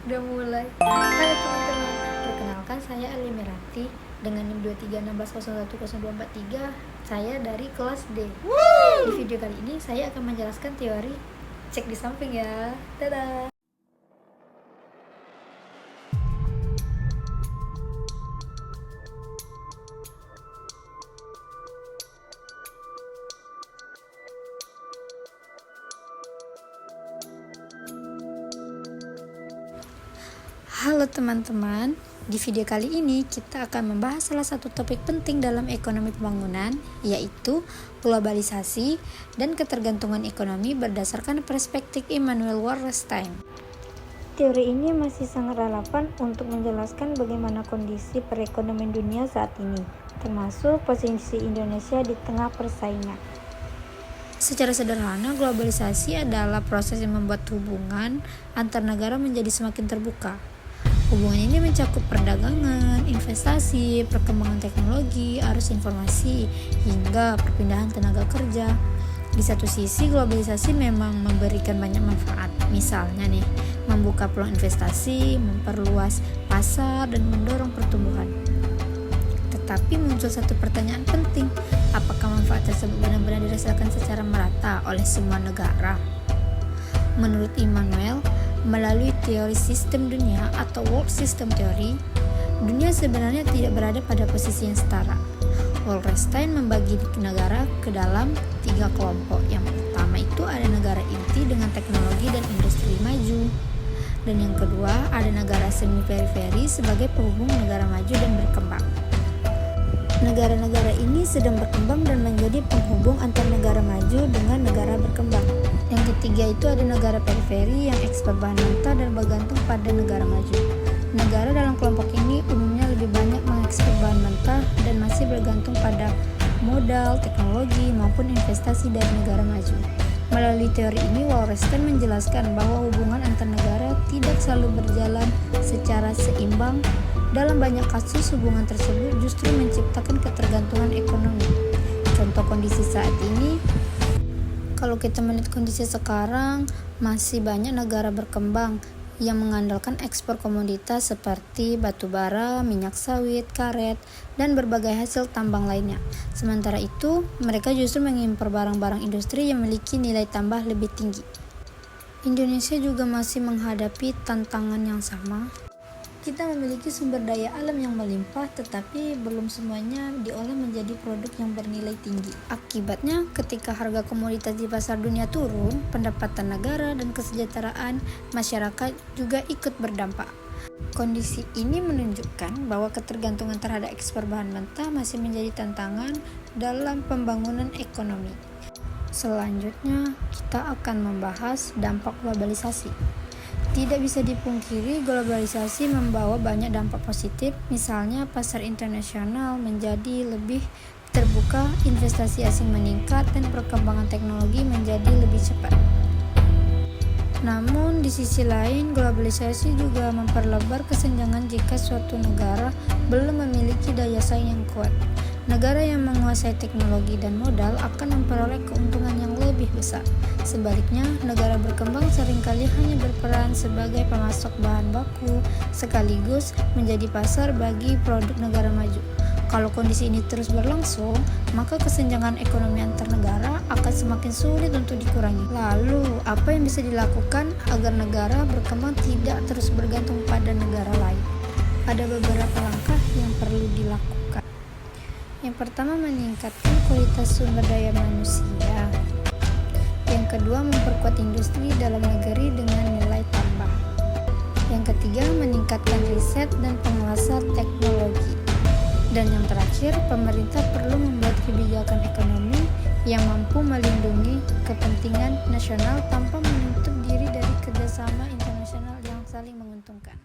Udah mulai. Halo teman-teman, perkenalkan saya Ali Merati dengan NIM 2316010243. Saya dari kelas D. Di video kali ini saya akan menjelaskan teori. Cek di samping ya. Dadah. Halo teman-teman, di video kali ini kita akan membahas salah satu topik penting dalam ekonomi pembangunan, yaitu globalisasi dan ketergantungan ekonomi berdasarkan perspektif Immanuel Wallerstein. Teori ini masih sangat relevan untuk menjelaskan bagaimana kondisi perekonomian dunia saat ini, termasuk posisi Indonesia di tengah persaingan. Secara sederhana, globalisasi adalah proses yang membuat hubungan antar negara menjadi semakin terbuka. Hubungan ini mencakup perdagangan, investasi, perkembangan teknologi, arus informasi, hingga perpindahan tenaga kerja. Di satu sisi, globalisasi memang memberikan banyak manfaat. Misalnya nih, membuka peluang investasi, memperluas pasar, dan mendorong pertumbuhan. Tetapi muncul satu pertanyaan penting, apakah manfaat tersebut benar-benar dirasakan secara merata oleh semua negara? Menurut Immanuel, melalui teori sistem dunia atau world system theory, dunia sebenarnya tidak berada pada posisi yang setara. Wallerstein membagi negara ke dalam 3 kelompok. Yang pertama itu ada negara inti dengan teknologi dan industri maju. Dan yang kedua ada negara semi periferi sebagai penghubung negara maju dan berkembang. Negara-negara ini sedang berkembang dan menjadi penghubung antar negara maju dengan negara berkembang. Yang ketiga itu ada negara periferi yang ekspor bahan mentah dan bergantung pada negara maju. Negara dalam kelompok ini umumnya lebih banyak mengekspor bahan mentah dan masih bergantung pada modal, teknologi, maupun investasi dari negara maju. Melalui teori ini, Wallerstein menjelaskan bahwa hubungan antar negara tidak selalu berjalan secara seimbang. Dalam banyak kasus, hubungan tersebut justru menciptakan ketergantungan ekonomi. Contoh kondisi saat ini, kalau kita melihat kondisi sekarang, masih banyak negara berkembang yang mengandalkan ekspor komoditas seperti batu bara, minyak sawit, karet, dan berbagai hasil tambang lainnya. Sementara itu, mereka justru mengimpor barang-barang industri yang memiliki nilai tambah lebih tinggi. Indonesia juga masih menghadapi tantangan yang sama. Kita memiliki sumber daya alam yang melimpah, tetapi belum semuanya diolah menjadi produk yang bernilai tinggi. Akibatnya, ketika harga komoditas di pasar dunia turun, pendapatan negara dan kesejahteraan masyarakat juga ikut berdampak. Kondisi ini menunjukkan bahwa ketergantungan terhadap ekspor bahan mentah masih menjadi tantangan dalam pembangunan ekonomi. Selanjutnya, kita akan membahas dampak globalisasi. Tidak bisa dipungkiri, globalisasi membawa banyak dampak positif, misalnya pasar internasional menjadi lebih terbuka, investasi asing meningkat, dan perkembangan teknologi menjadi lebih cepat. Namun, di sisi lain, globalisasi juga memperlebar kesenjangan jika suatu negara belum memiliki daya saing yang kuat. Negara yang menguasai teknologi dan modal akan memperoleh keuntungan yang lebih besar. Sebaliknya, negara berkembang seringkali hanya berperan sebagai pemasok bahan baku, sekaligus menjadi pasar bagi produk negara maju. Kalau kondisi ini terus berlangsung, maka kesenjangan ekonomi antar negara akan semakin sulit untuk dikurangi. Lalu, apa yang bisa dilakukan agar negara berkembang tidak terus bergantung pada negara lain? Ada beberapa langkah yang perlu dilakukan. Yang pertama, meningkatkan kualitas sumber daya manusia. Yang kedua, memperkuat industri dalam negeri dengan nilai tambah. Yang ketiga, meningkatkan riset dan penguasaan teknologi. Dan yang terakhir, pemerintah perlu membuat kebijakan ekonomi yang mampu melindungi kepentingan nasional tanpa menutup diri dari kerjasama internasional yang saling menguntungkan.